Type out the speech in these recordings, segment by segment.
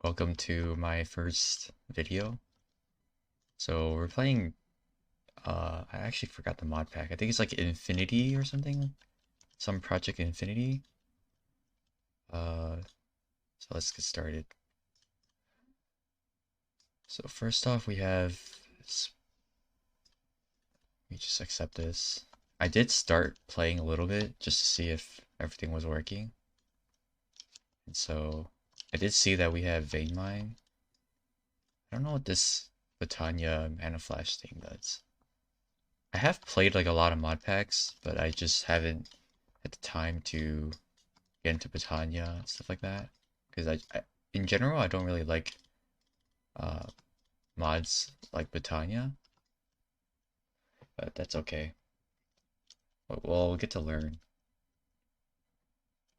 Welcome to my first video. So we're playing, I actually forgot the mod pack. I think it's like Infinity or something. Some Project Infinity. Uh, so let's get started. So first off we have, we just accept this. I did start playing a little bit just to see if everything was working. And so I did see that we have Vein Mine. I don't know what this Batania Mana Flash thing does. I have played like a lot of mod packs, but I just haven't had the time to get into Britannia and stuff like that. Because in general, I don't really like uh, mods like Britannia, but that's okay. But we'll get to learn.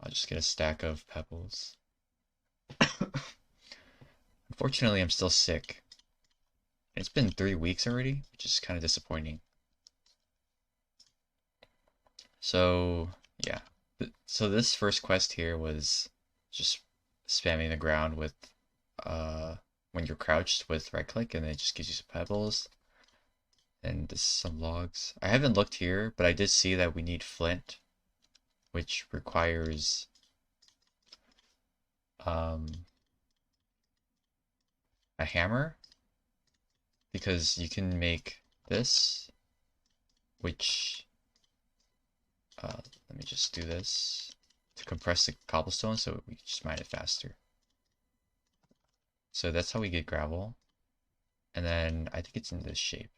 I'll just get a stack of pebbles. Unfortunately, I'm still sick. It's been 3 weeks already, which is kind of disappointing. So, yeah. So this first quest here was just spamming the ground with uh when you're crouched with right click, and it just gives you some pebbles and this some logs. I haven't looked here, but I did see that we need flint, which requires um a hammer, because you can make this, which let me just do this to compress the cobblestone so we can just mine it faster. So that's how we get gravel. And then I think it's in this shape.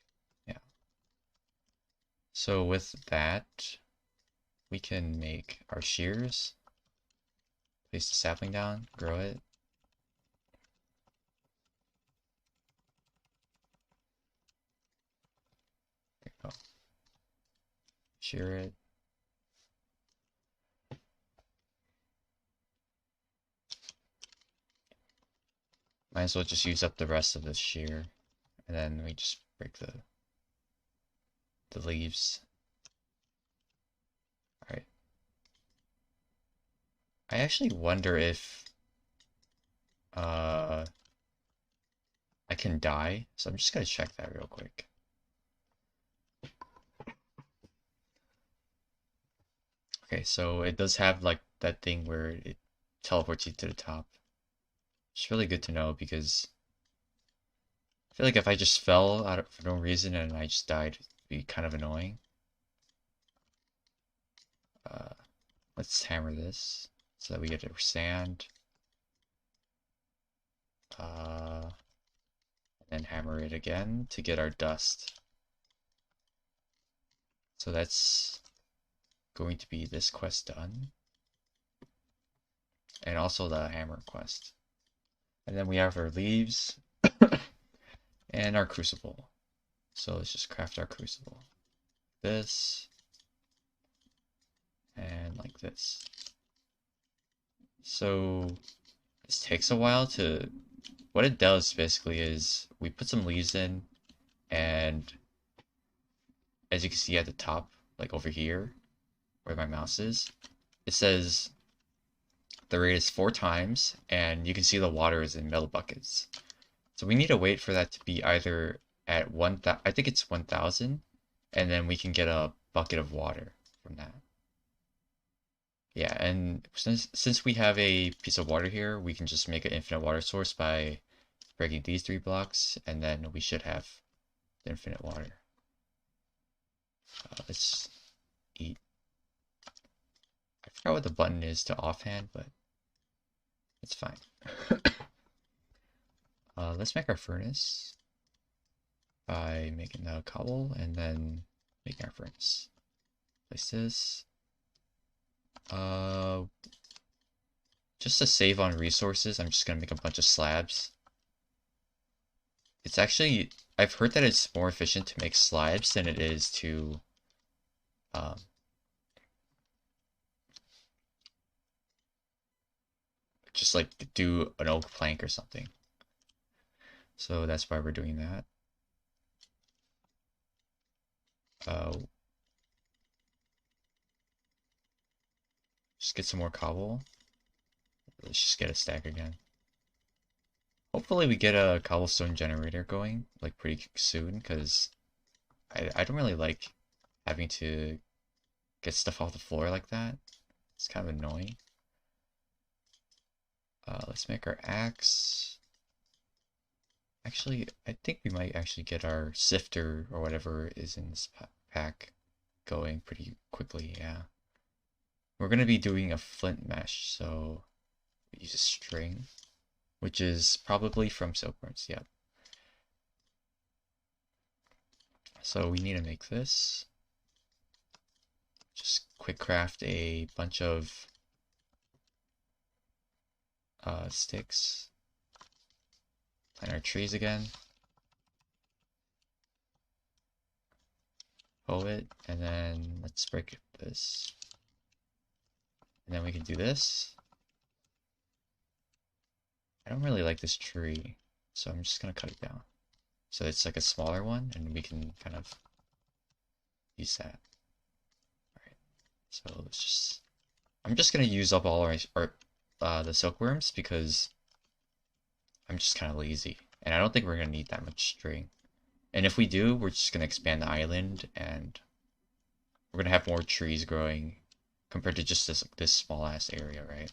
Yeah. So with that, we can make our shears, place the sapling down, grow it. There you go. Shear it. Might as well just use up the rest of this shear. And then we just break the leaves. Alright. I actually wonder if I can die. So I'm just gonna check that real quick. Okay, so it does have like that thing where it teleports you to the top. It's really good to know because I feel like if I just fell out of for no reason and I just died, it'd be kind of annoying. Uh, let's hammer this so that we get our sand. And then hammer it again to get our dust. So that's going to be this quest done. And also the hammer quest. And then we have our leaves and our crucible. So let's just craft our crucible. This and like this. So this takes a while to, what it does basically is we put some leaves in, and as you can see at the top, like over here where my mouse is, it says the rate is 4 times, and you can see the water is in metal buckets. So we need to wait for that to be either at I think it's 1000, and then we can get a bucket of water from that. Yeah, and since we have a piece of water here, we can just make an infinite water source by breaking these 3 blocks, and then we should have the infinite water. Let's eat. I forgot what the button is to offhand, but it's fine. Let's make our furnace by making the cobble and then making our furnace. Place this. Just to save on resources, I'm just gonna make a bunch of slabs. It's actually, I've heard that it's more efficient to make slabs than it is to um, just like do an oak plank or something. So that's why we're doing that. Just get some more cobble. Let's just get a stack again. Hopefully we get a cobblestone generator going like pretty soon, because I don't really like having to get stuff off the floor like that. It's kind of annoying. Let's make our axe. Actually, I think we might actually get our sifter or whatever is in this pack going pretty quickly, yeah. We're going to be doing a flint mesh, so we use a string, which is probably from silkworms, yep. So we need to make this. Just quick craft a bunch of sticks. Plant our trees again. Hoe it, and then let's break this. And then we can do this. I don't really like this tree, so I'm just gonna cut it down. So it's like a smaller one, and we can kind of use that. Alright, so let's just... I'm just gonna use up all the silkworms because I'm just kind of lazy. And I don't think we're gonna need that much string. And if we do, we're just gonna expand the island, and we're gonna have more trees growing compared to just this small ass area, right?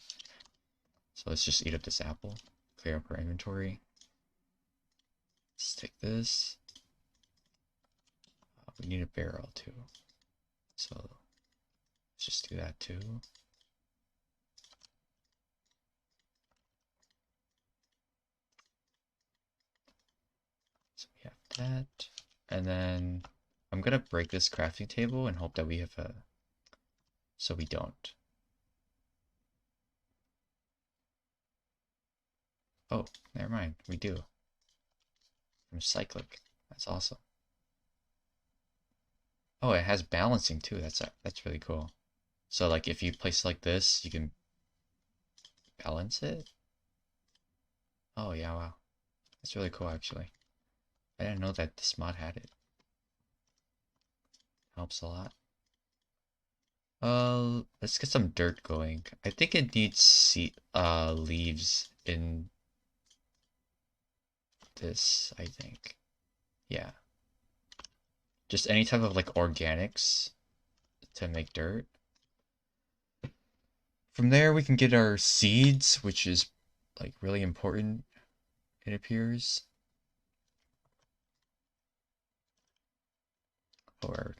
So let's just eat up this apple, clear up our inventory. Let's take this. We need a barrel too, so let's just do that too. So we have that, and then I'm gonna break this crafting table and hope that we have a... So we don't. Oh, never mind, we do. From cyclic, that's awesome. Oh, it has balancing too. That's really cool. So like if you place it like this, you can balance it. Oh yeah, wow. That's really cool actually. I didn't know that this mod had it. Helps a lot. Let's get some dirt going. I think it needs leaves in this, I think. Yeah. Just any type of like organics to make dirt. From there we can get our seeds, which is like really important, it appears. Or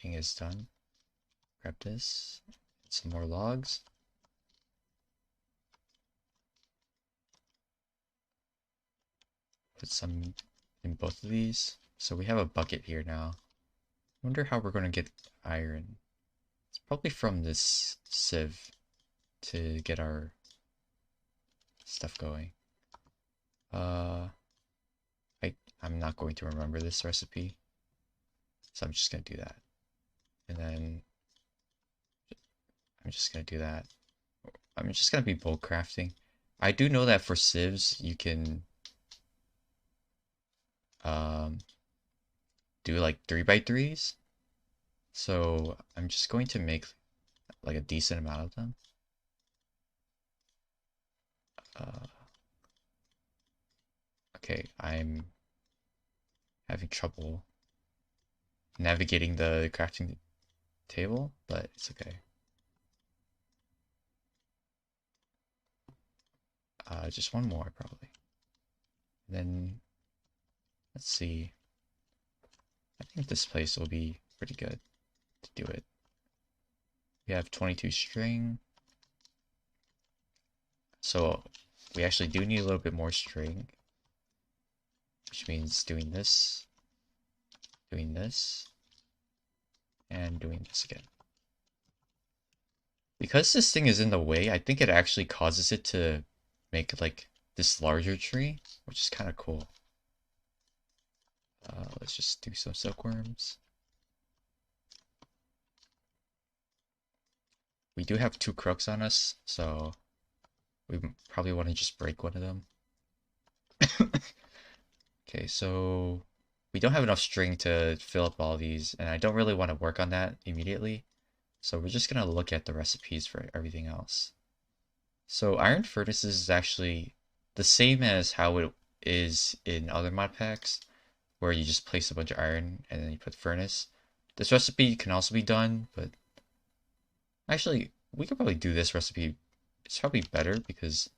thing is done. Grab this. Get some more logs. Put some in both of these. So we have a bucket here now. Wonder how we're gonna get iron. It's probably from this sieve to get our stuff going. I'm not going to remember this recipe, so I'm just gonna do that. And then I'm just gonna do that. I'm just gonna be bulk crafting. I do know that for sieves you can do like 3x3s. So I'm just going to make like a decent amount of them. Okay, I'm having trouble navigating the crafting table, but it's okay. Just one more probably. And then let's see. I think this place will be pretty good to do it. We have 22 string. So we actually do need a little bit more string, which means doing this, and doing this again. Because this thing is in the way, I think it actually causes it to make like this larger tree, which is kind of cool. Let's just do some silkworms. We do have 2 crooks on us, so we probably want to just break one of them. Okay, so we don't have enough string to fill up all these, and I don't really want to work on that immediately. So we're just gonna look at the recipes for everything else. So iron furnaces is actually the same as how it is in other mod packs, where you just place a bunch of iron and then you put furnace. This recipe can also be done, but actually we could probably do this recipe. It's probably better because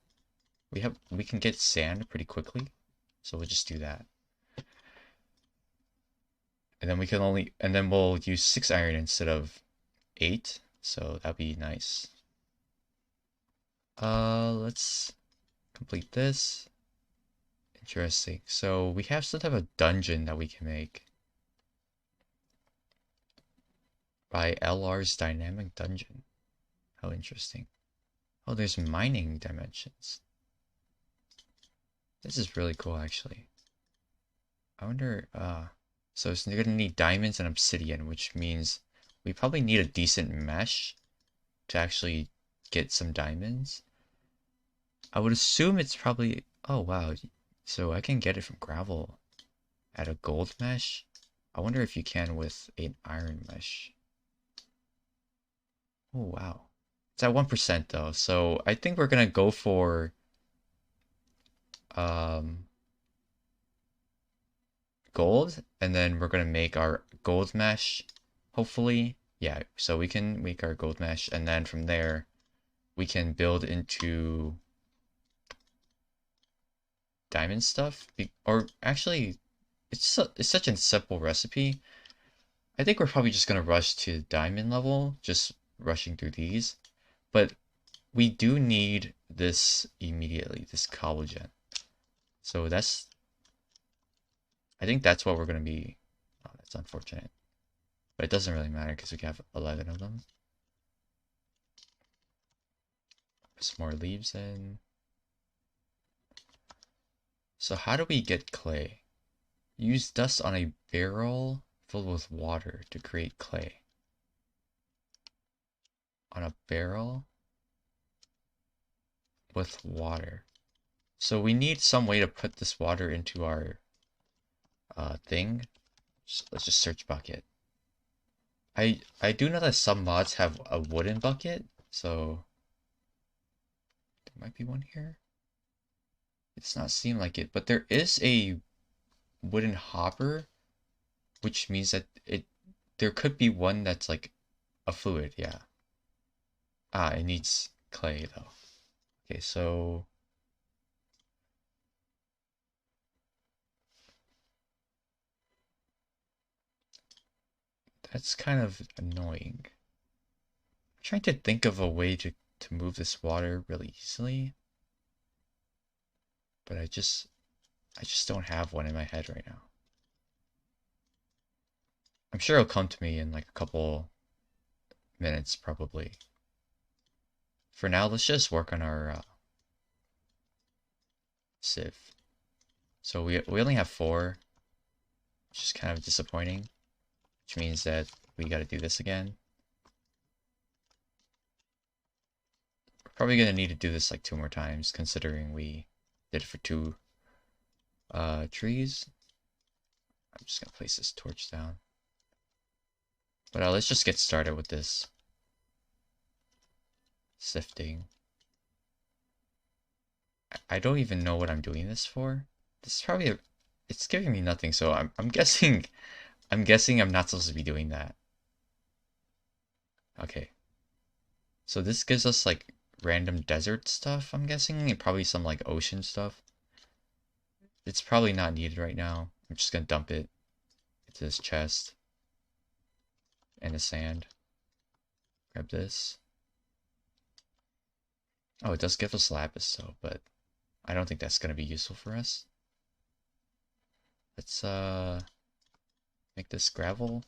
we can get sand pretty quickly. So we'll just do that. And then we'll use 6 iron instead of 8. So that'd be nice. Let's complete this. Interesting. So we have some type of dungeon that we can make by LR's dynamic dungeon. How interesting. Oh, there's mining dimensions. This is really cool, actually. I wonder, so you're gonna need diamonds and obsidian, which means we probably need a decent mesh to actually get some diamonds. I would assume it's probably, oh wow, so I can get it from gravel at a gold mesh. I wonder if you can with an iron mesh. Oh wow. It's at 1% though, so I think we're gonna go for um gold, and then we're gonna make our gold mesh, hopefully. Yeah, so we can make our gold mesh, and then from there we can build into diamond stuff. Or actually, it's such a simple recipe. I think we're probably just gonna rush to diamond level, just rushing through these. But we do need this immediately, this collagen. So I think that's what we're gonna be. Oh, that's unfortunate. But it doesn't really matter because we have 11 of them. Put some more leaves in. So how do we get clay? Use dust on a barrel filled with water to create clay. On a barrel with water. So we need some way to put this water into our thing. Let's just search bucket. I do know that some mods have a wooden bucket, so there might be one here. It's not seem like it, but there is a wooden hopper, which means that there could be one that's like a fluid, yeah. Ah, it needs clay though. Okay, so that's kind of annoying. I'm trying to think of a way to move this water really easily, but I just don't have one in my head right now. I'm sure it'll come to me in like a couple minutes probably. For now, let's just work on our sieve. So we only have 4, which is kind of disappointing, which means that we got to do this again. We're probably gonna need to do this like 2 more times, considering we did it for 2 trees. I'm just gonna place this torch down. But let's just get started with this sifting. I don't even know what I'm doing this for. This is probably it's giving me nothing, so I'm guessing I'm guessing I'm not supposed to be doing that. Okay. So this gives us like random desert stuff, I'm guessing, and probably some like ocean stuff. It's probably not needed right now. I'm just gonna dump it into this chest and the sand. Grab this. Oh, it does give us lapis though, but I don't think that's gonna be useful for us. Let's make this gravel.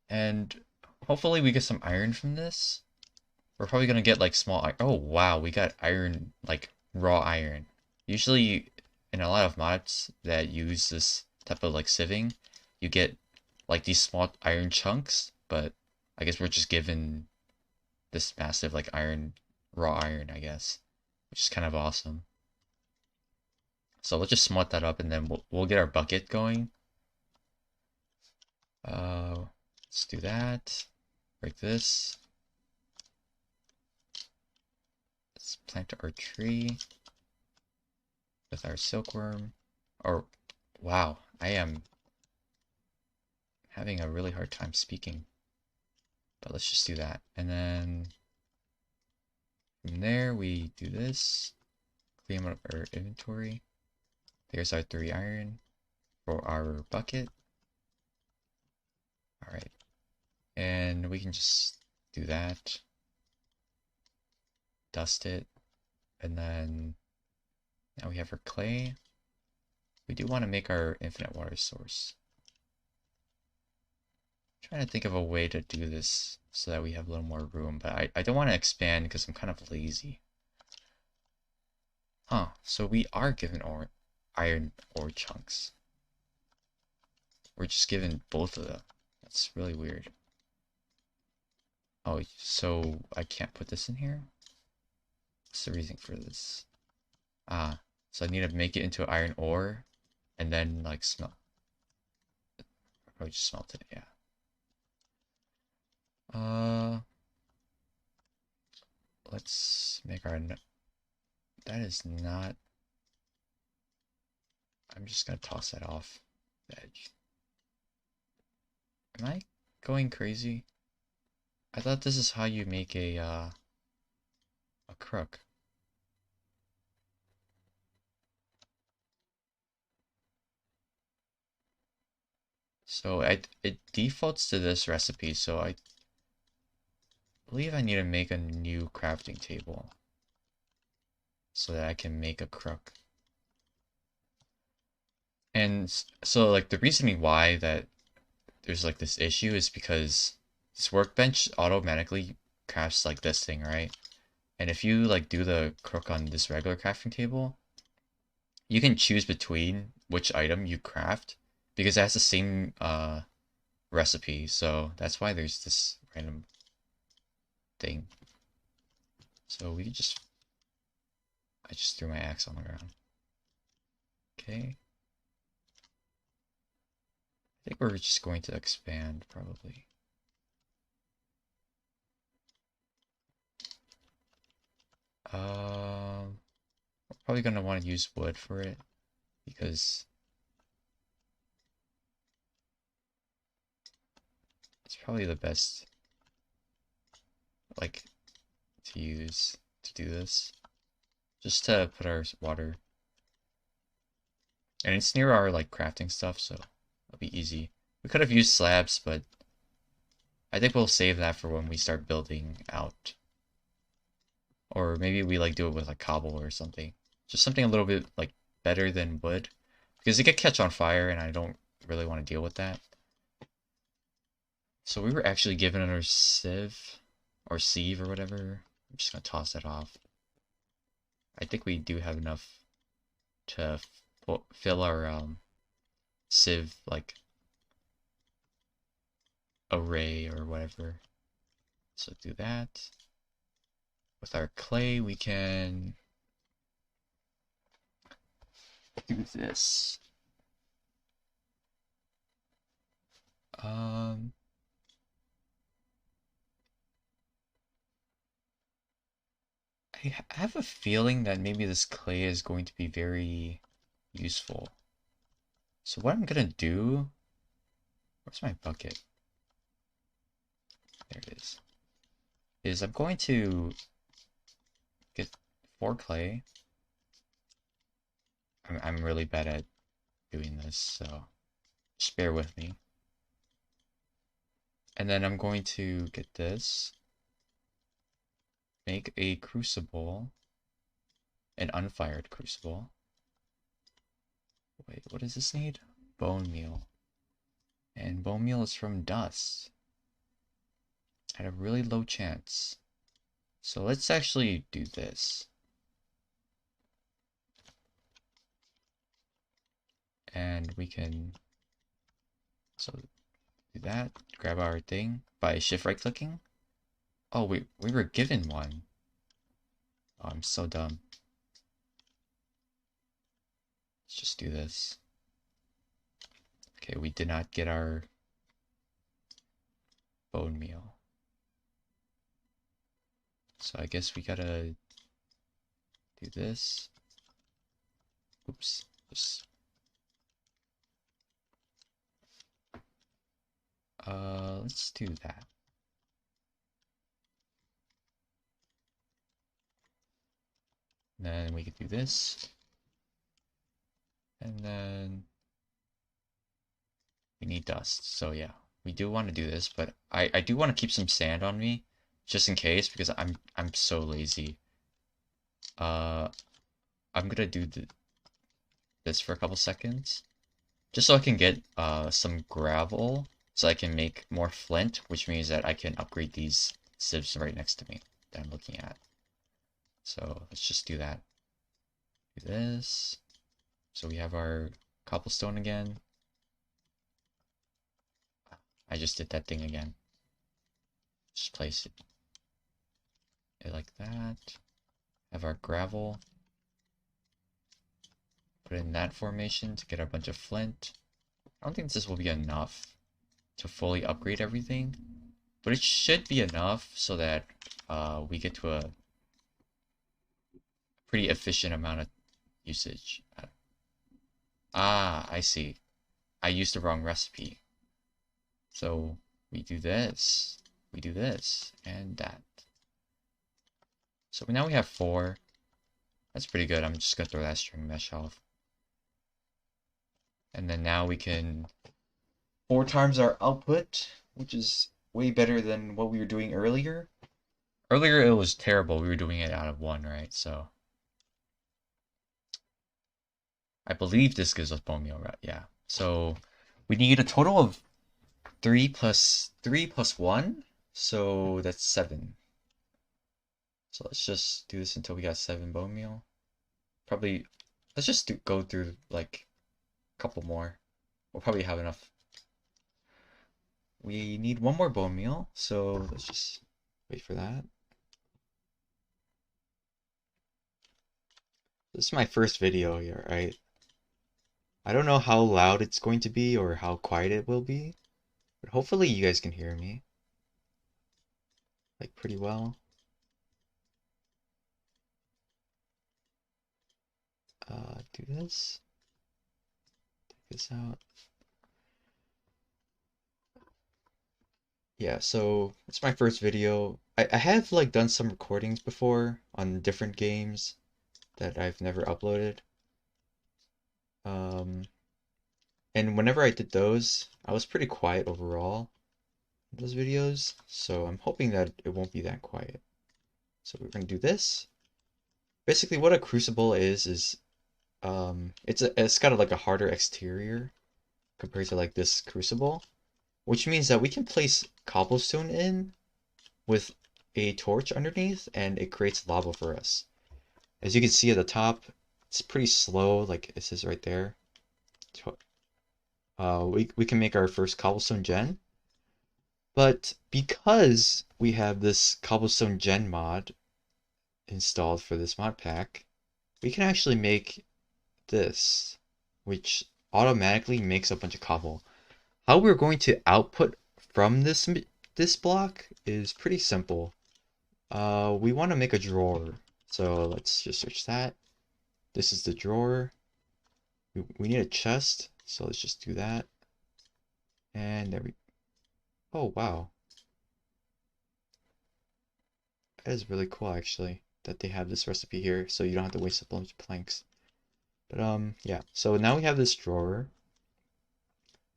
And hopefully we get some iron from this. We're probably gonna get like small iron. Oh wow, we got iron, like raw iron. Usually in a lot of mods that use this type of like sieving, you get like these small iron chunks, but I guess we're just given this massive like iron, raw iron, I guess, which is kind of awesome. So let's just smut that up and then we'll get our bucket going. Let's do that. Break this. Let's plant our tree with our silkworm. Or, wow, I am having a really hard time speaking. But let's just do that. And then from there, we do this. Clean up our inventory. There's our 3 iron for our bucket. Alright. And we can just do that. Dust it. And then now we have our clay. We do want to make our infinite water source. I'm trying to think of a way to do this so that we have a little more room, but I don't want to expand because I'm kind of lazy. Huh, so we are given iron ore chunks. We're just given both of them. That's really weird. Oh, so I can't put this in here? What's the reason for this? Ah, so I need to make it into iron ore and then like smelt. I'll probably just smelt it, yeah. Let's make our... That is not... I'm just gonna toss that off the edge. Am I going crazy? I thought this is how you make a crook. So it defaults to this recipe, so I believe I need to make a new crafting table so that I can make a crook. And so like the reasoning why that there's like this issue is because this workbench automatically crafts like this thing, right? And if you like do the crook on this regular crafting table, you can choose between which item you craft because it has the same recipe. So that's why there's this random thing. So we just... I just threw my axe on the ground. Okay. I think we're just going to expand, probably. We're probably going to want to use wood for it, because it's probably the best, like, to use to do this. Just to put our water. And it's near our, like, crafting stuff, so it'll be easy. We could have used slabs, but I think we'll save that for when we start building out. Or maybe we like do it with like cobble or something. Just something a little bit like better than wood. Because it could catch on fire and I don't really want to deal with that. So we were actually given our sieve or sieve or whatever. I'm just gonna toss that off. I think we do have enough to fill our sieve like array or whatever. So do that. With our clay, we can do this. I have a feeling that maybe this clay is going to be very useful. So what I'm gonna do... Where's my bucket? There it is. Is I'm going to get 4 clay. I'm really bad at doing this, so just bear with me. And then I'm going to get this. Make a crucible. An unfired crucible. Wait, what does this need? Bone meal. And bone meal is from dust. At a really low chance. So let's actually do this. And we can... So do that. Grab our thing by shift right clicking. Oh, we were given one. Oh, I'm so dumb. Let's just do this. Okay, we did not get our bone meal. So I guess we gotta do this. Oops. Just let's do that. Then we can do this. And then we need dust. So yeah, we do want to do this, but I do want to keep some sand on me just in case because I'm so lazy. I'm gonna do this for a couple seconds just so I can get some gravel so I can make more flint, which means that I can upgrade these sieves right next to me that I'm looking at. So let's just do that. Do this. So we have our cobblestone again. I just did that thing again. Just place it like that. Have our gravel. Put it in that formation to get a bunch of flint. I don't think this will be enough to fully upgrade everything, but it should be enough so that we get to a pretty efficient amount of usage. Ah, I see. I used the wrong recipe. So we do this, and that. So now we have 4. That's pretty good. I'm just gonna throw that string mesh off. And then now we can 4 times our output, which is way better than what we were doing earlier. Earlier it was terrible. We were doing it out of 1, right? So I believe this gives us bone meal, right? Yeah. So we need a total of 3 plus 1. So that's 7. So let's just do this until we got 7 bone meal. Probably, let's just go through like a couple more. We'll probably have enough. We need 1 more bone meal, so let's just wait for that. This is my first video here, right? I don't know how loud it's going to be or how quiet it will be, but hopefully you guys can hear me like pretty well. Do this. Take this out. Yeah, so it's my first video. I have like done some recordings before on different games that I've never uploaded. And whenever I did those, I was pretty quiet overall in those videos, so I'm hoping that it won't be that quiet. So we're gonna do this. Basically, what a crucible is it's got like a harder exterior compared to like this crucible, which means that we can place cobblestone in with a torch underneath, and it creates lava for us. As you can see at the top, it's pretty slow, like it says right there. We can make our first cobblestone gen, but because we have this cobblestone gen mod installed for this mod pack, we can actually make this, which automatically makes a bunch of cobble. How we're going to output from this block is pretty simple. We want to make a drawer, so let's just search that. This is the drawer. We need a chest, so let's just do that. And there we. Oh wow, that is really cool actually that they have this recipe here, so you don't have to waste a bunch of planks. But yeah. So now we have this drawer.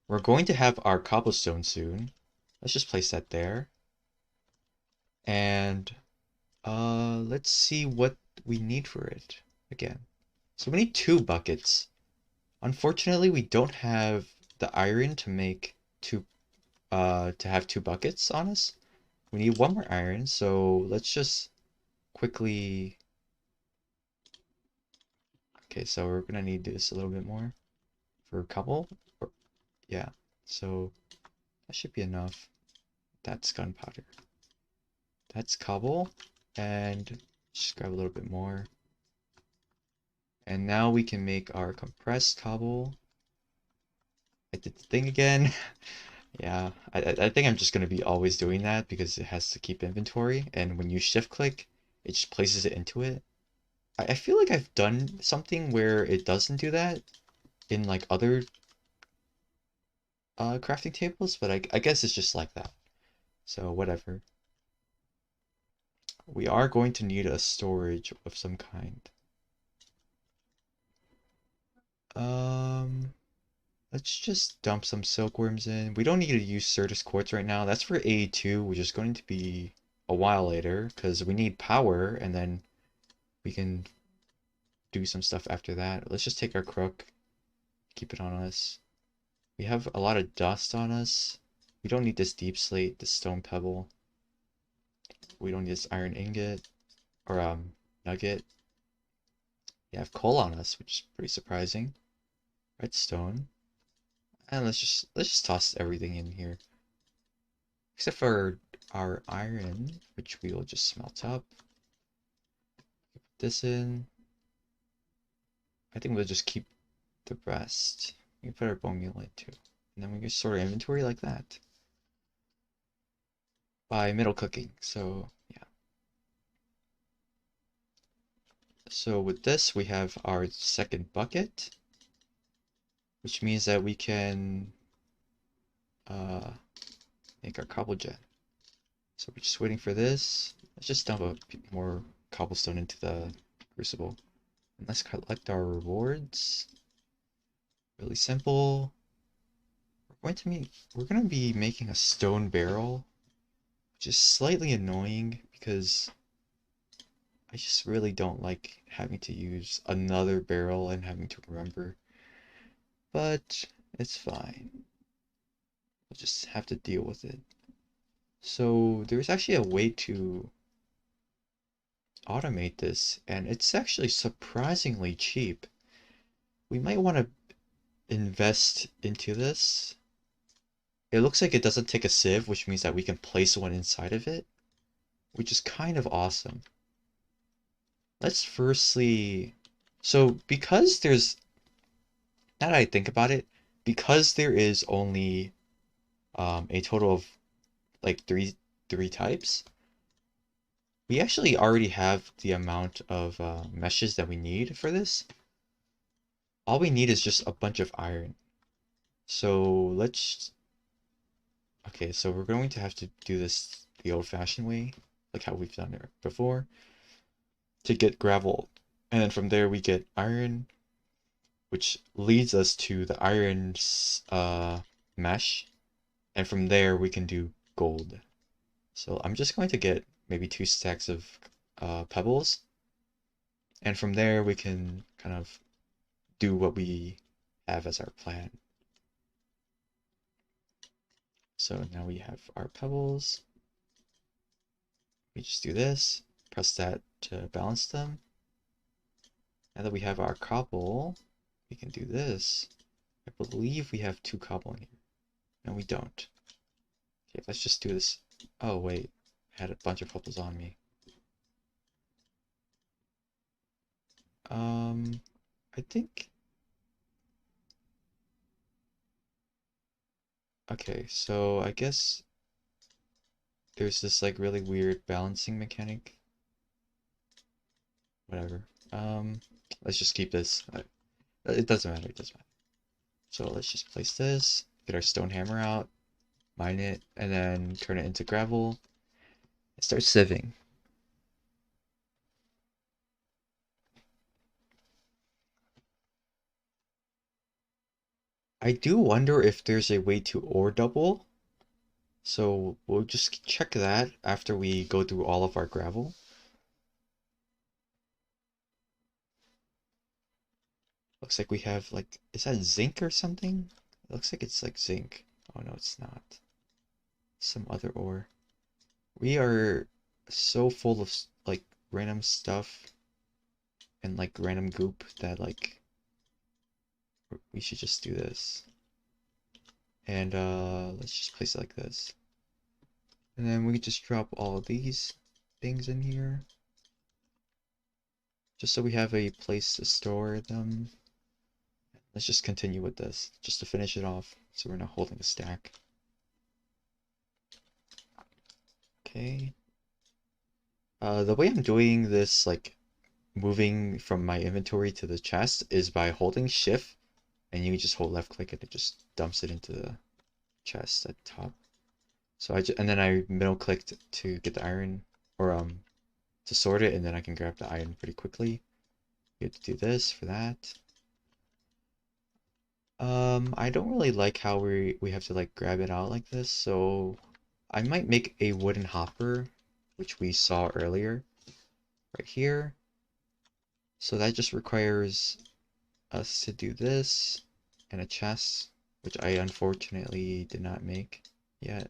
We're going to have our cobblestone soon. Let's just place that there. And let's see what we need for it again. So we need 2 buckets. Unfortunately, we don't have the iron to make to have 2 buckets on us. We need 1 more iron, so let's just quickly. Okay, so we're gonna need this a little bit more for a couple. Yeah, so that should be enough. That's gunpowder. That's cobble, and just grab a little bit more. And now we can make our compressed cobble. I did the thing again. Yeah, I think I'm just going to be always doing that because it has to keep inventory. And when you shift click, it just places it into it. I feel like I've done something where it doesn't do that in like other crafting tables, but I guess it's just like that. So whatever. We are going to need a storage of some kind. Um, let's just dump some silkworms in. We don't need to use Certus quartz right now. That's for A2, which is going to be a while later because we need power and then we can do some stuff after that. Let's just take our crook, keep it on us. We have a lot of dust on us. We don't need this deep slate, this stone pebble. We don't need this iron ingot or nugget. We have coal on us, which is pretty surprising. Redstone. And let's just toss everything in here. Except for our iron, which we will just smelt up. Put this in. I think we'll just keep the rest. We can put our bone meal in too. And then we can sort our inventory like that. By middle cooking. So yeah. So with this we have our second bucket, which means that we can make our cobble gen. So we're just waiting for this. Let's just dump more cobblestone into the crucible. And let's collect our rewards. Really simple. We're going to be making a stone barrel, which is slightly annoying because I just really don't like having to use another barrel and having to remember. But it's fine. We'll just have to deal with it. So there's actually a way to automate this, and it's actually surprisingly cheap. We might want to invest into this. It looks like it doesn't take a sieve, which means that we can place one inside of it, which is kind of awesome. Let's firstly, so because there's, now that I think about it, because there is only a total of like three types, we actually already have the amount of meshes that we need for this. All we need is just a bunch of iron. So let's, okay, so we're going to have to do this the old-fashioned way, like how we've done it before, to get gravel. And then from there we get iron, which leads us to the iron mesh. And from there we can do gold. So I'm just going to get maybe 2 stacks of pebbles. And from there we can kind of do what we have as our plan. So now we have our pebbles. We just do this, press that to balance them. Now that we have our cobble, we can do this. I believe we have 2 cobble in here. No, we don't. Okay, let's just do this. Oh, wait. I had a bunch of pebbles on me. I think... Okay, so I guess there's this like really weird balancing mechanic. Whatever. Let's just keep this. It doesn't matter, it doesn't matter. So let's just place this, get our stone hammer out, mine it, and then turn it into gravel, and start sieving. I do wonder if there's a way to ore double, so we'll just check that after we go through all of our gravel. Looks like we have like, is that zinc or something? It looks like it's like zinc. Oh no, it's not. Some other ore. We are so full of like random stuff and like random goop that like we should just do this. And let's just place it like this. And then we can just drop all of these things in here. Just so we have a place to store them. Let's just continue with this, just to finish it off, so we're not holding a stack. Okay. The way I'm doing this, like, moving from my inventory to the chest is by holding shift, and you just hold left click and it just dumps it into the chest at the top. So and then I middle clicked to get the iron, or to sort it, and then I can grab the iron pretty quickly. You have to do this for that. I don't really like how we have to like grab it out like this, so I might make a wooden hopper, which we saw earlier, right here. So that just requires us to do this and a chest, which I unfortunately did not make yet.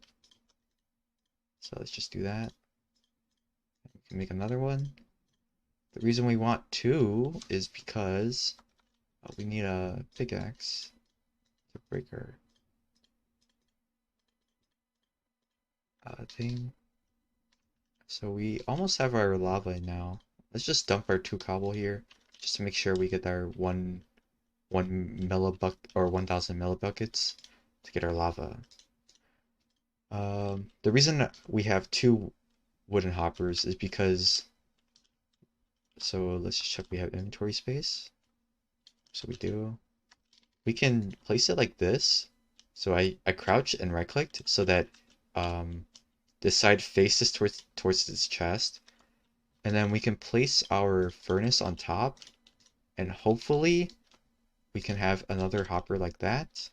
So let's just do that. We can make another one. The reason we want two is because we need a pickaxe to break our thing. So we almost have our lava now. Let's just dump our 2 cobble here, just to make sure we get our one millibuck or 1,000 millibuckets to get our lava. The reason we have 2 wooden hoppers is because, so let's just check we have inventory space. So we do. We can place it like this. So I crouched and right clicked so that this side faces towards this chest. And then we can place our furnace on top, and hopefully we can have another hopper like that.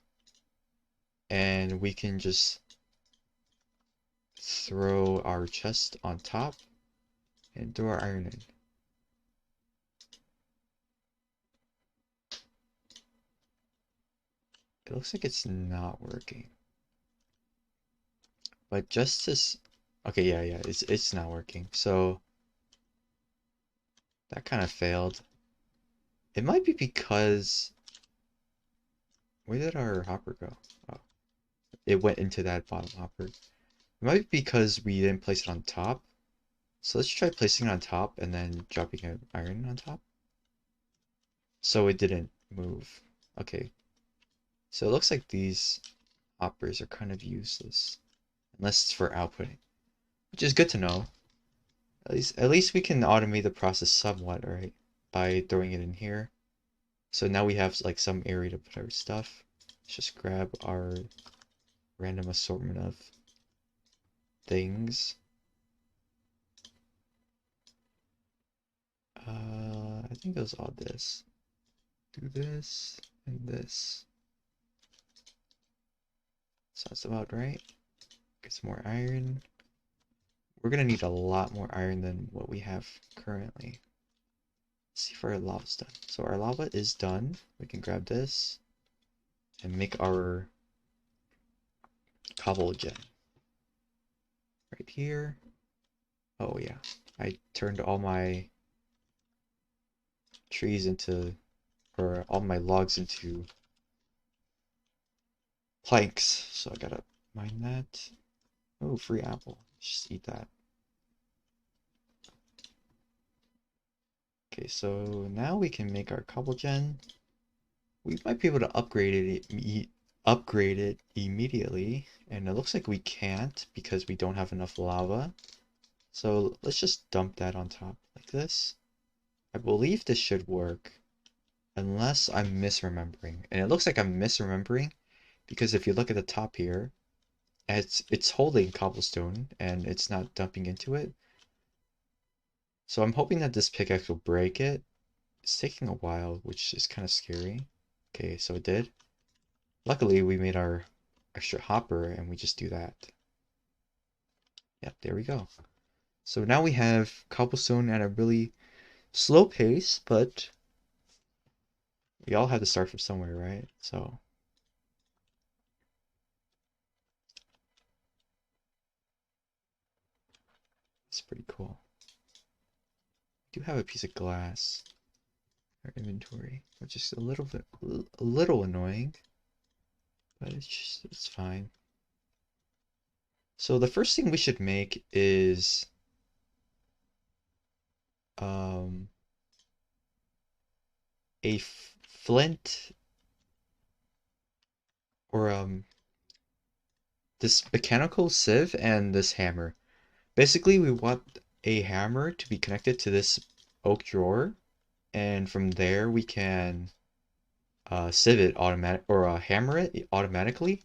And we can just throw our chest on top and throw our iron in. It looks like it's not working. But just as, okay, yeah, it's not working. So that kind of failed. It might be because, where did our hopper go? Oh, it went into that bottom hopper. It might be because we didn't place it on top. So let's try placing it on top and then dropping an iron on top. So it didn't move. Okay. So it looks like these hoppers are kind of useless. Unless it's for outputting. Which is good to know. At least we can automate the process somewhat, right? By throwing it in here. So now we have like some area to put our stuff. Let's just grab our random assortment of things. I think it was all this. Do this and this. Sounds about right. Get some more iron. We're gonna need a lot more iron than what we have currently. Let's see if our lava's done. So our lava is done. We can grab this and make our cobble gen. Right here. Oh yeah, I turned all my trees into, or all my logs into planks. So I gotta mine that. Oh, free apple. Just eat that. Okay, so now we can make our cobble gen. We might be able to upgrade it immediately, and it looks like we can't because we don't have enough lava. So let's just dump that on top like this. I believe this should work, unless I'm misremembering. And it looks like I'm misremembering because if you look at the top here, it's holding cobblestone and it's not dumping into it. So I'm hoping that this pickaxe will break it. It's taking a while, which is kind of scary. Okay, so it did. Luckily, we made our extra hopper and we just do that. Yep, there we go. So now we have cobblestone at a really slow pace, but we all had to start from somewhere, right? So it's pretty cool. We do have a piece of glass in our inventory, which is a little annoying, but it's fine. So the first thing we should make is a flint, or this mechanical sieve and this hammer. Basically, we want a hammer to be connected to this oak drawer, and from there we can sieve it automatic or hammer it automatically,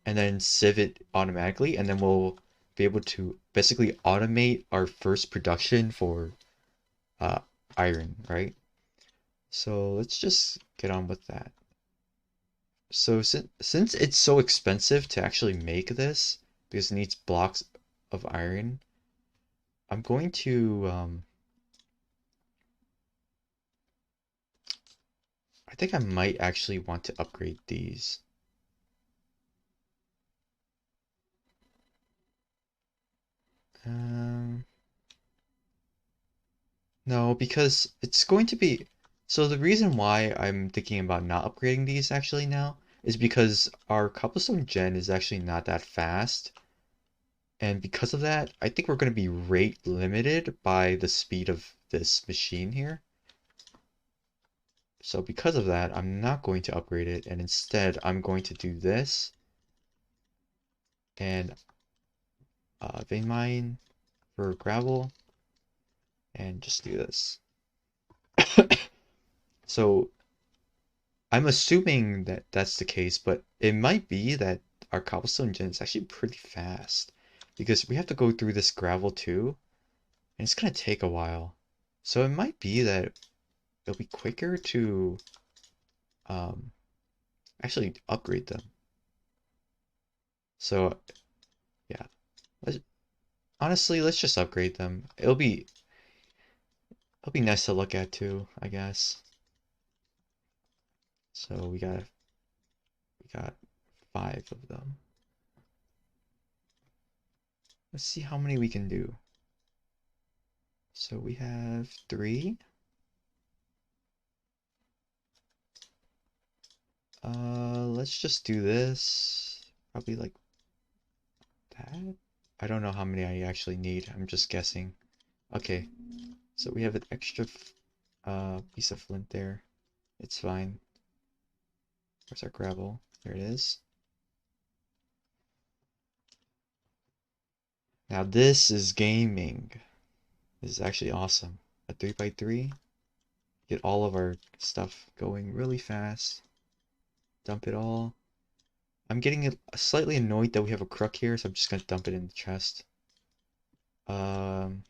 and then sieve it automatically, and then we'll be able to basically automate our first production for uh, iron, right? So let's just get on with that. So since it's so expensive to actually make this, because it needs blocks of iron, I'm going to I think I might actually want to upgrade these. Um, no, because it's going to be... So the reason why I'm thinking about not upgrading these actually now is because our cobblestone gen is actually not that fast. And because of that, I think we're going to be rate limited by the speed of this machine here. So because of that, I'm not going to upgrade it, and instead I'm going to do this and vein mine for gravel and just do this. So I'm assuming that that's the case, but it might be that our cobblestone gen is actually pretty fast because we have to go through this gravel too, and it's gonna take a while. So it might be that it'll be quicker to um, actually upgrade them. So yeah, let's, honestly, let's just upgrade them. It'll be nice to look at too, I guess. So we got 5 of them. Let's see how many we can do. So we have 3. Let's just do this. Probably like that. I don't know how many I actually need. I'm just guessing. Okay, so we have an extra piece of flint there. It's fine. Where's our gravel? There it is. Now this is gaming. This is actually awesome. A 3x3. Get all of our stuff going really fast. Dump it all. I'm getting slightly annoyed that we have a crook here, so I'm just gonna dump it in the chest. Um,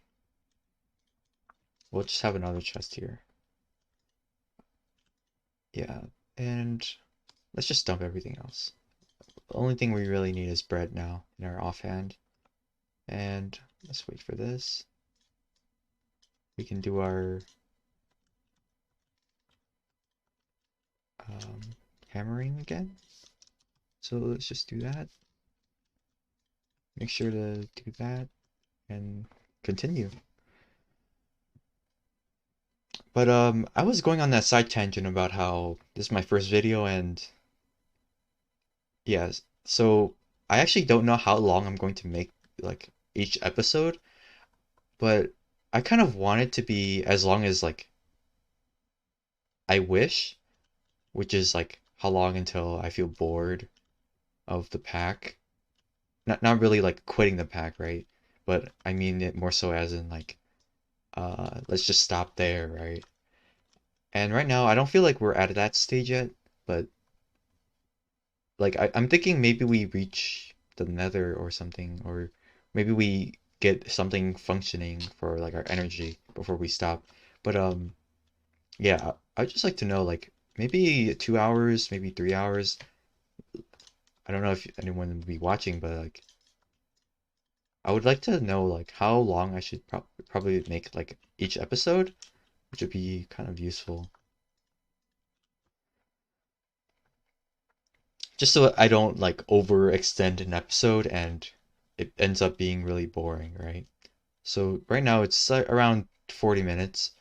we'll just have another chest here. Yeah, and let's just dump everything else. The only thing we really need is bread now in our offhand. And let's wait for this. We can do our hammering again. So let's just do that. Make sure to do that and continue. But I was going on that side tangent about how this is my first video, and yes, so I actually don't know how long I'm going to make like each episode, but I kind of want it to be as long as like I wish, which is like how long until I feel bored of the pack. Not really like quitting the pack, right? But I mean it more so as in like let's just stop there, right? And right now I don't feel like we're at that stage yet, but like I'm thinking maybe we reach the nether or something, or maybe we get something functioning for like our energy before we stop. But yeah, I'd just like to know like maybe 2 hours, maybe 3 hours. I don't know if anyone would be watching, but like I would like to know like how long I should probably make like each episode, which would be kind of useful. Just so I don't like overextend an episode and it ends up being really boring, right? So right now it's around 40 minutes,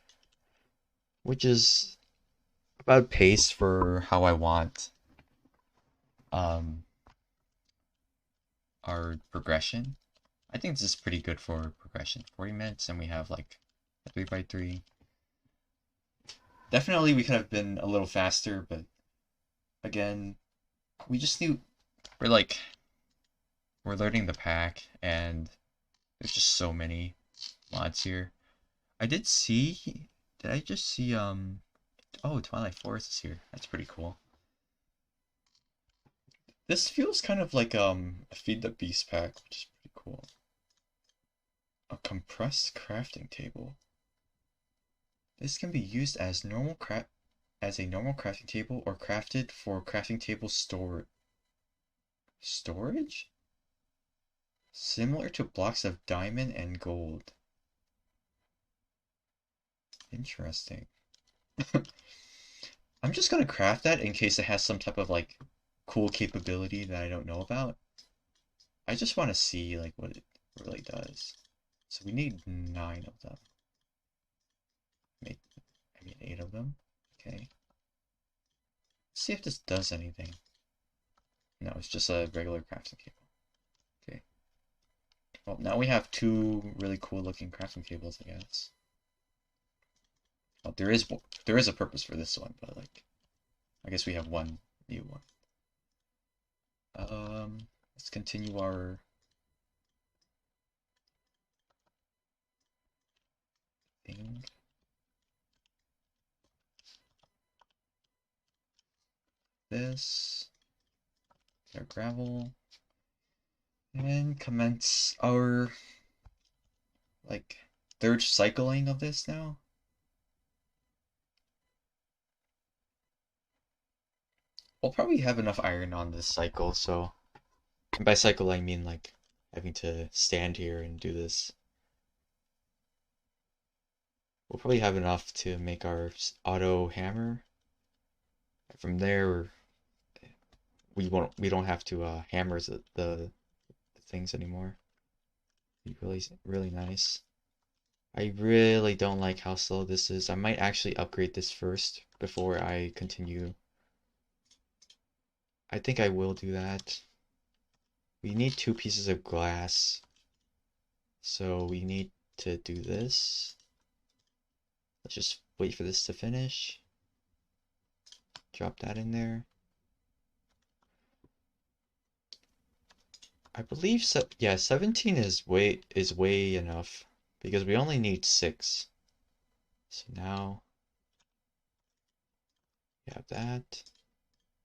which is about pace for how I want um our progression. I think this is pretty good for progression. 40 minutes and we have like a 3x3. Definitely we could have been a little faster, but again, we just need we're like we're learning the pack and there's just so many mods here. I did see Did I just see, oh, Twilight Forest is here. That's pretty cool. This feels kind of like, a Feed the Beast pack, which is pretty cool. A compressed crafting table. This can be used as a normal crafting table or crafted for crafting table storage? Similar to blocks of diamond and gold. Interesting. I'm just gonna craft that in case it has some type of like cool capability that I don't know about. I just want to see like what it really does. So we need 9 of them. I mean 8 of them. Okay. Let's see if this does anything. No, it's just a regular crafting table. Okay. Well, now we have 2 really cool looking crafting tables, I guess. Well, there is a purpose for this one, but like, I guess we have one new one. Let's continue our thing. This, our gravel, and commence our like 3rd cycling of this now. We'll probably have enough iron on this cycle, so and by cycle I mean like having to stand here and do this. We'll probably have enough to make our auto hammer. From there, we don't have to hammer the things anymore. Be really nice. I really don't like how slow this is. I might actually upgrade this first before I continue. I think I will do that. We need 2 pieces of glass. So we need to do this. Let's just wait for this to finish. Drop that in there. I believe so. Yeah, 17 is way enough because we only need 6. So now we have that.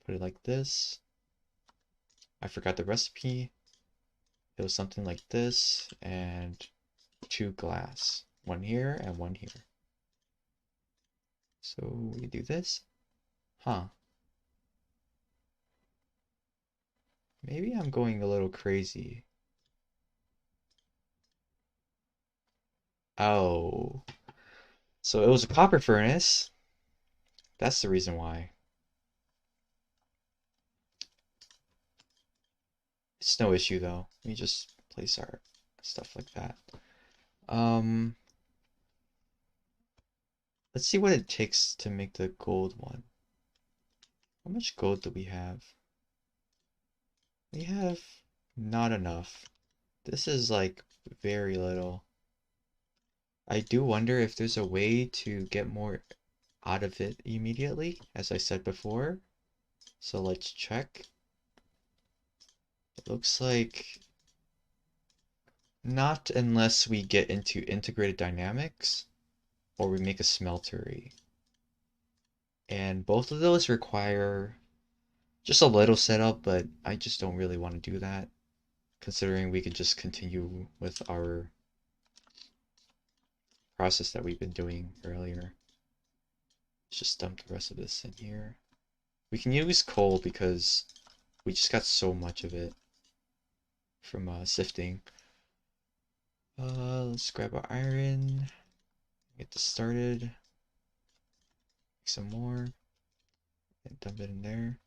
Put it like this. I forgot the recipe. It was something like this and 2 glass. 1 here and 1 here. So we do this. Huh. Maybe I'm going a little crazy. Oh. So it was a copper furnace. That's the reason why. It's no issue though. Let me just place our stuff like that. Let's see what it takes to make the gold one. How much gold do we have? We have not enough. This is like very little. I do wonder if there's a way to get more out of it immediately, as I said before. So let's check. It looks like not unless we get into integrated dynamics or we make a smeltery. And both of those require just a little setup, but I just don't really want to do that, considering we could just continue with our process that we've been doing earlier. Let's just dump the rest of this in here. We can use coal because we just got so much of it from sifting. Let's grab our iron, get this started, make some more, and dump it in there.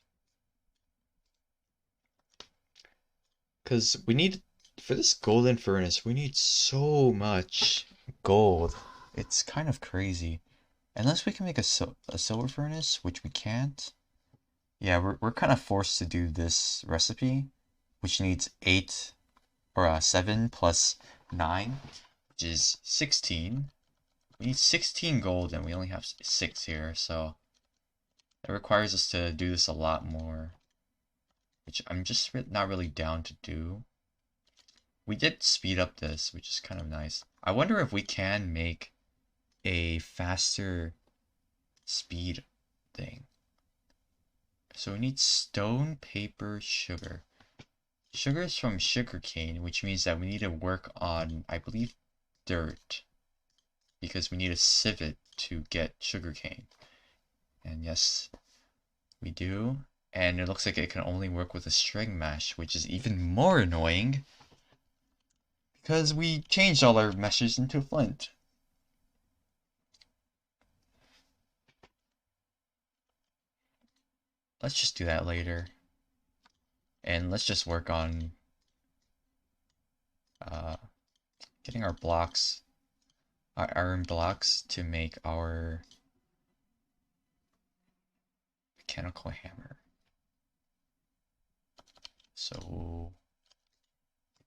Because we need, for this golden furnace, we need so much gold. It's kind of crazy. Unless we can make a silver furnace, which we can't. Yeah, we're kind of forced to do this recipe, which needs 8 or 7 plus 9, which is 16. We need 16 gold and we only have 6 here, so it requires us to do this a lot more, which I'm just not really down to do. We did speed up this, which is kind of nice. I wonder if we can make a faster speed thing. So we need stone, paper, sugar. Sugar is from sugarcane, which means that we need to work on, I believe, dirt. Because we need a civet to get sugarcane. And yes, we do. And it looks like it can only work with a string mesh, which is even more annoying. Because we changed all our meshes into flint. Let's just do that later. And let's just work on getting our blocks, our iron blocks, to make our mechanical hammer. So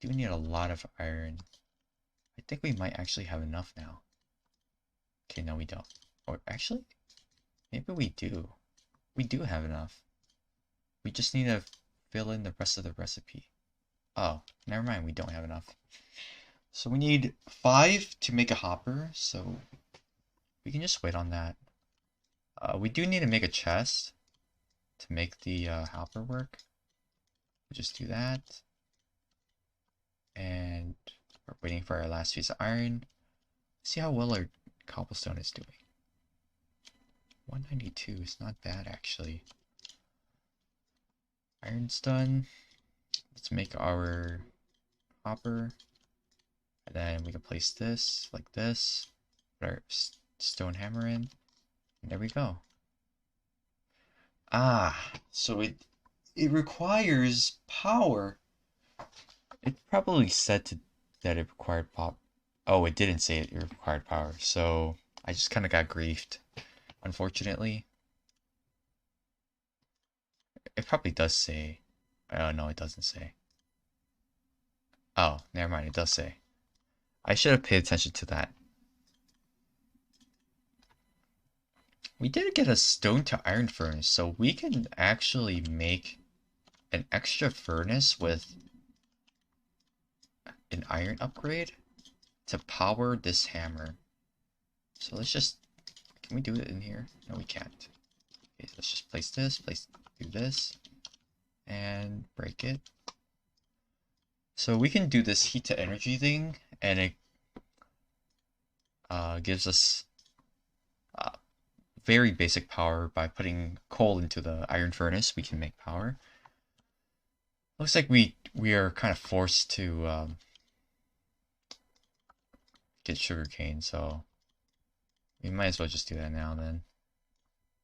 we do need a lot of iron. I think we might actually have enough now. Okay, no we don't. Or actually, maybe we do. We do have enough. We just need to fill in the rest of the recipe. Oh, never mind, we don't have enough. So we need 5 to make a hopper, so we can just wait on that. We do need to make a chest to make the hopper work. We'll just do that. And we're waiting for our last piece of iron. See how well our cobblestone is doing. 192 is not bad actually. Iron's done. Let's make our hopper. And then we can place this like this. Put our stone hammer in. And there we go. Ah, so it requires power. It probably said that it required pop. Oh, it didn't say it required power. So I just kind of got griefed, unfortunately. It probably does say. Oh, no, it doesn't say. Oh, never mind. It does say. I should have paid attention to that. We did get a stone to iron furnace, so we can actually make an extra furnace with an iron upgrade to power this hammer. So let's just, can we do it in here? No, we can't. Okay, let's just place this, do this, and break it. So we can do this heat to energy thing, and it gives us very basic power. By putting coal into the iron furnace, we can make power. Looks like we are kind of forced to get sugarcane, so we might as well just do that now then.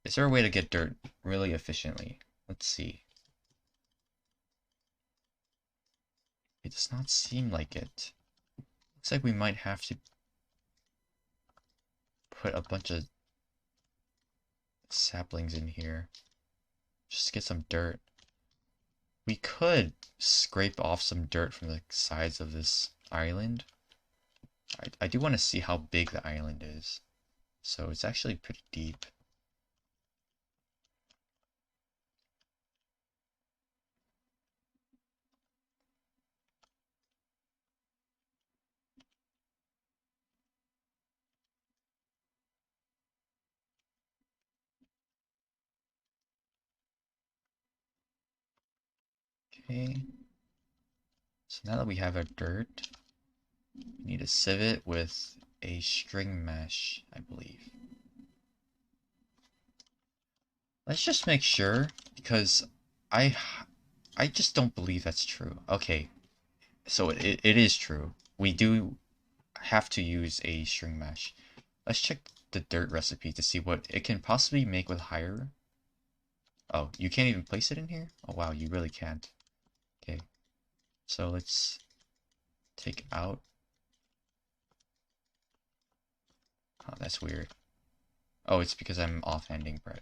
Is there a way to get dirt really efficiently? Let's see. It does not seem like it. Looks like we might have to put a bunch of saplings in here just to get some dirt. We could scrape off some dirt from the sides of this island. I do want to see how big the island is. So it's actually pretty deep. Okay. So now that we have our dirt, we need a civet with a string mesh, I believe. Let's just make sure, because I just don't believe that's true. Okay, so it is true. We do have to use a string mesh. Let's check the dirt recipe to see what it can possibly make with higher. Oh, you can't even place it in here? Oh wow, you really can't. Okay, so let's take out. Oh, that's weird. Oh, it's because I'm offhanding bread.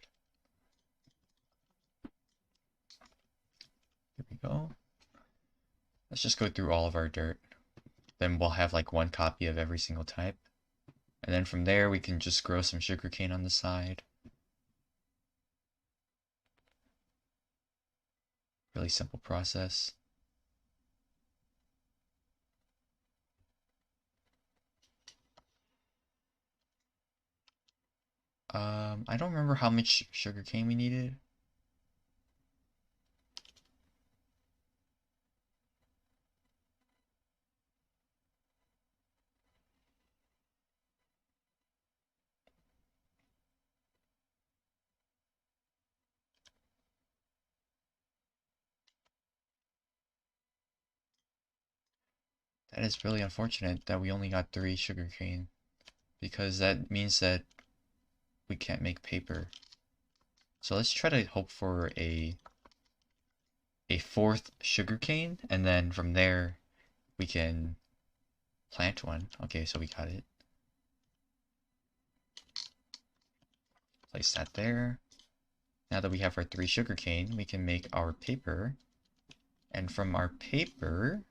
Here we go. Let's just go through all of our dirt. Then we'll have like one copy of every single type. And then from there we can just grow some sugarcane on the side. Really simple process. I don't remember how much sugar cane we needed. That is really unfortunate that we only got 3 sugar cane, because that means that we can't make paper. So let's try to hope for a 4th sugar cane, and then from there we can plant one. Okay, so we got it. Place that there. Now that we have our 3 sugar cane, we can make our paper. And from our paper,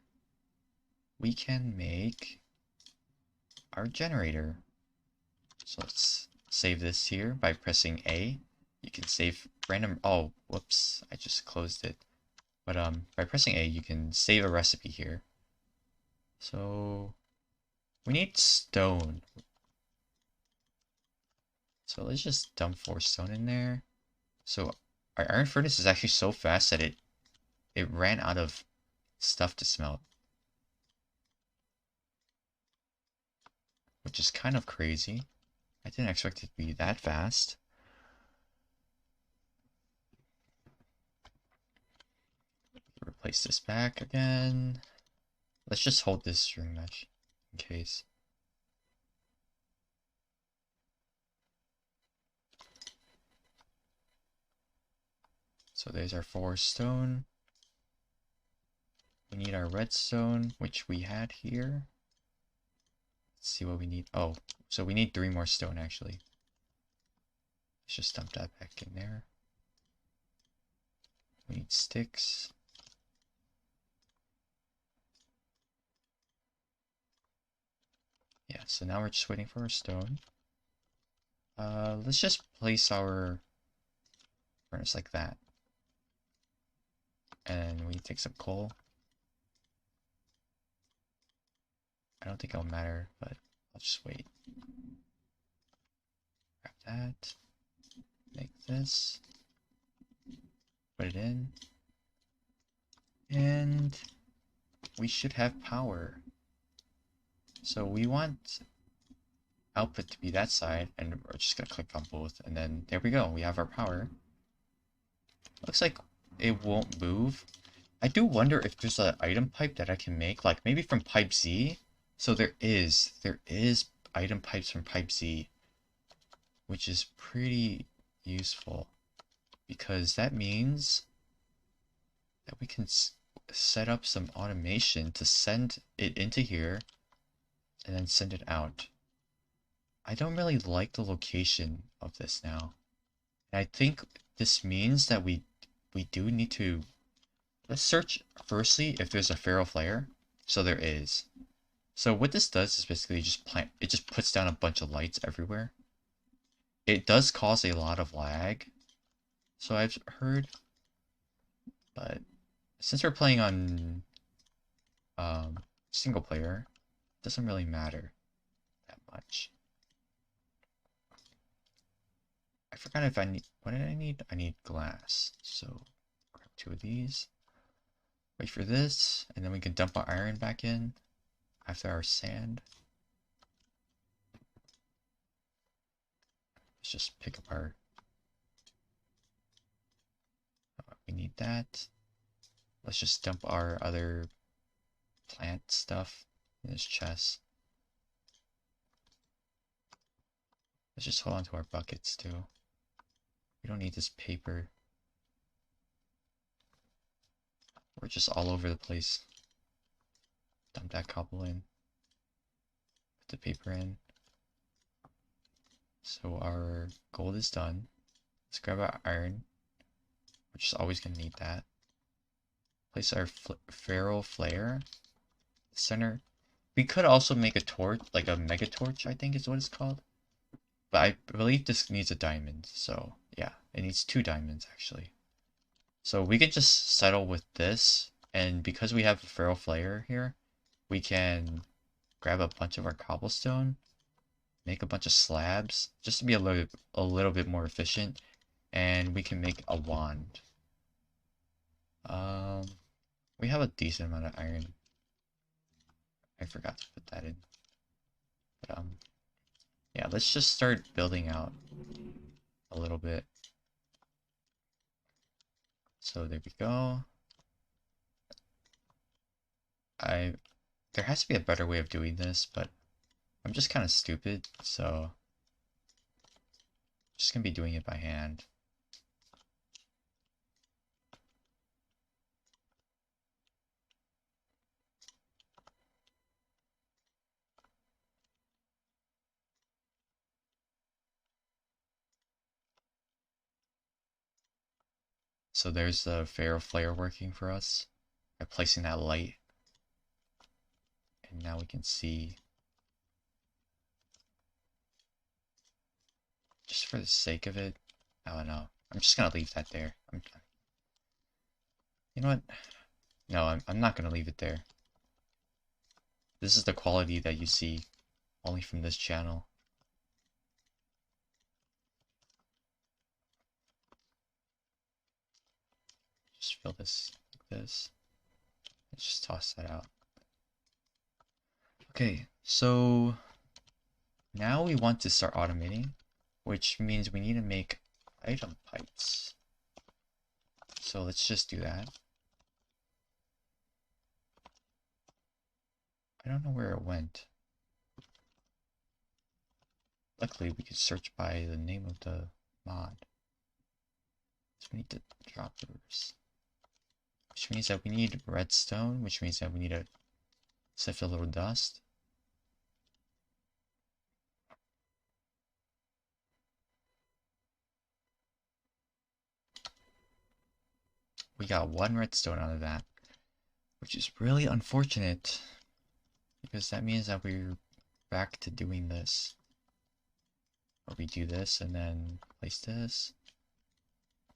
we can make our generator. So let's save this here by pressing A. You can save random... Oh, whoops. I just closed it. But by pressing A, you can save a recipe here. So we need stone. So let's just dump 4 stone in there. So our iron furnace is actually so fast that it ran out of stuff to smelt, which is kind of crazy. I didn't expect it to be that fast. Replace this back again. Let's just hold this string mesh in case. So there's our 4 stone. We need our redstone, which we had here. Let's see what we need. Oh, so we need 3 more stone actually. Let's just dump that back in there. We need sticks. Yeah, so now we're just waiting for our stone. Let's just place our furnace like that. And we take some coal. I don't think it'll matter, but I'll just wait. Grab that. Make this. Put it in. And we should have power. So we want output to be that side, and we're just gonna click on both, and then there we go, we have our power. Looks like it won't move. I do wonder if there's an item pipe that I can make, like maybe from pipe Z. So there is item pipes from pipe Z, which is pretty useful, because that means that we can set up some automation to send it into here and then send it out. I don't really like the location of this now. And I think this means that we do need to... Let's search firstly if there's a feral flare. So there is. So what this does is basically it just puts down a bunch of lights everywhere. It does cause a lot of lag, so I've heard, but since we're playing on single player, it doesn't really matter that much. I forgot if I need... What did I need? I need glass. So grab 2 of these. Wait for this, and then we can dump our iron back in after our sand. Let's just pick up our... we need that. Let's just dump our other plant stuff in this chest. Let's just hold on to our buckets too. We don't need this paper. We're just all over the place. Dump that cobble in. Put the paper in. So our gold is done. Let's grab our iron. We're just always going to need that. Place our feral flare. Center. We could also make a torch, like a mega torch, I think is what it's called. But I believe this needs a diamond. So yeah, it needs 2 diamonds actually. So we can just settle with this. And because we have a feral flare here, we can grab a bunch of our cobblestone make a bunch of slabs just to be a little bit more efficient, and we can make a wand. Um, we have a decent amount of iron. I forgot to put that in. But yeah, let's just start building out a little bit. So there we go. There has to be a better way of doing this, but I'm just kind of stupid, so I'm just gonna be doing it by hand. So there's the Pharaoh Flare working for us by placing that light. And now we can see, just for the sake of it, I don't know. I'm just gonna leave that there. You know what? No, I'm not gonna leave it there. This is the quality that you see only from this channel. Just fill this like this. Let's just toss that out. Okay, so now we want to start automating, which means we need to make item pipes. So let's just do that. I don't know where it went. Luckily, we could search by the name of the mod. So we need the droppers. Which means that we need redstone, which means that we need to sift a little dust. We got 1 redstone out of that, which is really unfortunate, because that means that we're back to doing this. Or we do this and then place this.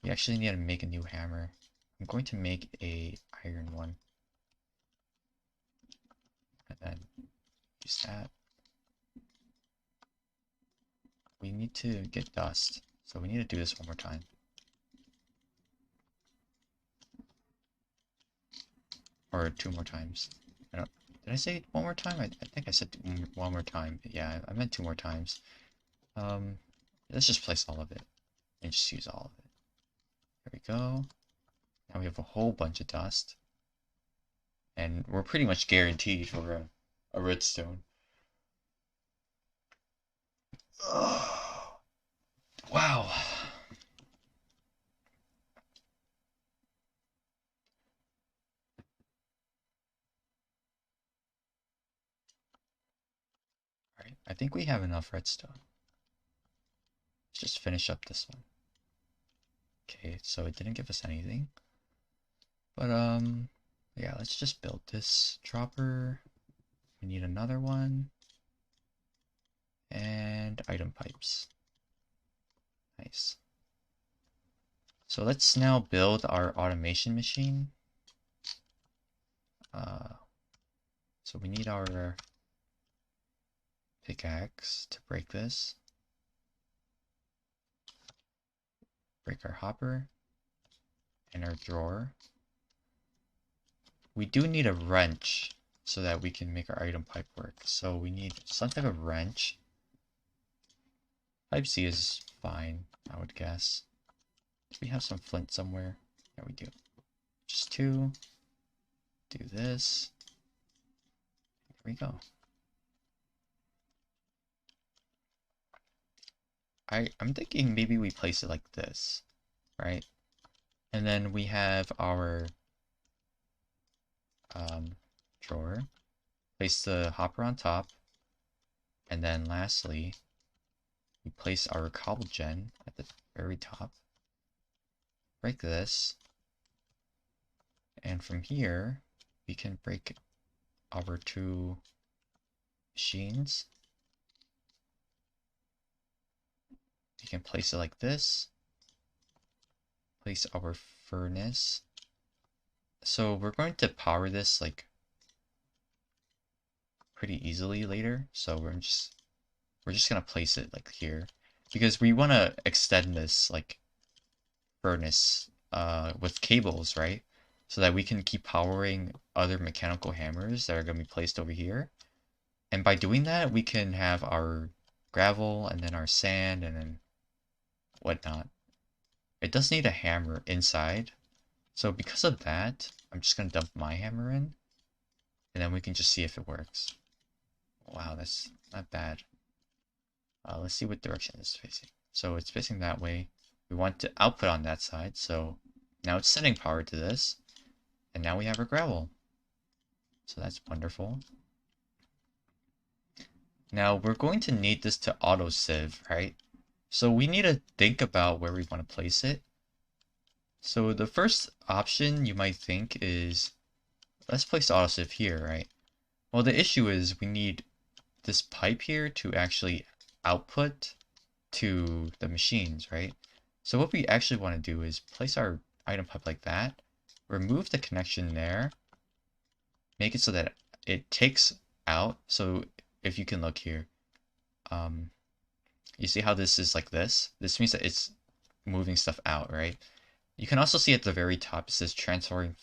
We actually need to make a new hammer. I'm going to make a iron one. And then use that. We need to get dust, so we need to do this one more time. Or 2 more times. Did I say 1 more time? I think I said 1 more time. Yeah, I meant 2 more times. Let's just place all of it and just use all of it. There we go. Now we have a whole bunch of dust. And we're pretty much guaranteed for a redstone. Oh, wow. Alright, I think we have enough redstone. Let's just finish up this one. Okay, so it didn't give us anything. But yeah, let's just build this dropper. We need another one. And item pipes. Nice. So let's now build our automation machine. So we need our pickaxe to break this. Break our hopper and our drawer. We do need a wrench so that we can make our item pipe work. So we need some type of wrench. Type C is fine, I would guess. Do we have some flint somewhere? Yeah, we do. Just 2. Do this. There we go. I'm thinking maybe we place it like this, right? And then we have our drawer. Place the hopper on top. And then lastly, we place our cobblestone at the very top. Break this. And from here, we can break our 2 machines. We can place it like this. Place our furnace. So we're going to power this like pretty easily later. So we're just we're just gonna place it like here because we want to extend this like furnace with cables, right? So that we can keep powering other mechanical hammers that are gonna be placed over here. And by doing that, we can have our gravel and then our sand and then whatnot. It does need a hammer inside. So because of that, I'm just going to dump my hammer in. And then we can just see if it works. Wow, that's not bad. Let's see what direction it's facing. So it's facing that way. We want to output on that side. So now it's sending power to this. And now we have our gravel. So that's wonderful. Now we're going to need this to auto sieve, right? So we need to think about where we want to place it. So the first option you might think is, let's place auto sieve here, right? Well, the issue is we need this pipe here to actually output to the machines, right? So what we actually want to do is place our item pipe like that, remove the connection there, make it so that it takes out. So if you can look here, you see how this is like this? This means that it's moving stuff out, right? You can also see at the very top it says transferring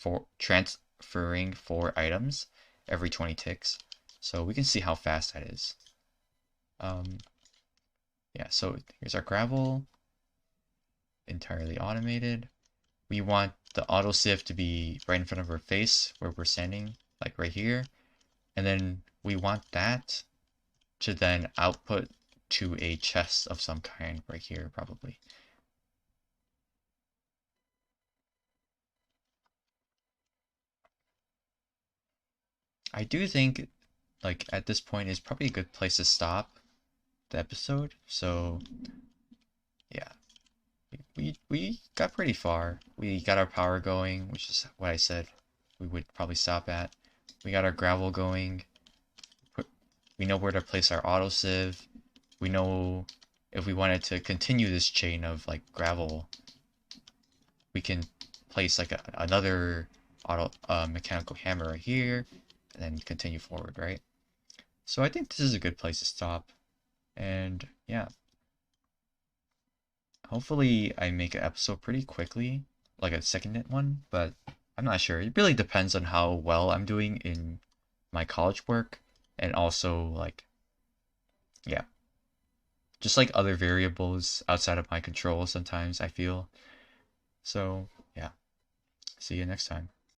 four items every 20 ticks. So we can see how fast that is. Yeah, so here's our gravel, entirely automated. We want the auto sieve to be right in front of our face where we're standing, like right here. And then we want that to then output to a chest of some kind right here, probably. I do think, like, at this point is probably a good place to stop the episode. So, yeah, we got pretty far. We got our power going, which is what I said we would probably stop at. We got our gravel going. We know where to place our auto sieve. We know if we wanted to continue this chain of like gravel, we can place like another auto mechanical hammer right here, and then continue forward, right? So I think this is a good place to stop. And yeah, hopefully I make an episode pretty quickly, like a second one, but I'm not sure. It really depends on how well I'm doing in my college work, and also like, yeah, just like other variables outside of my control sometimes I feel. So yeah, see you next time.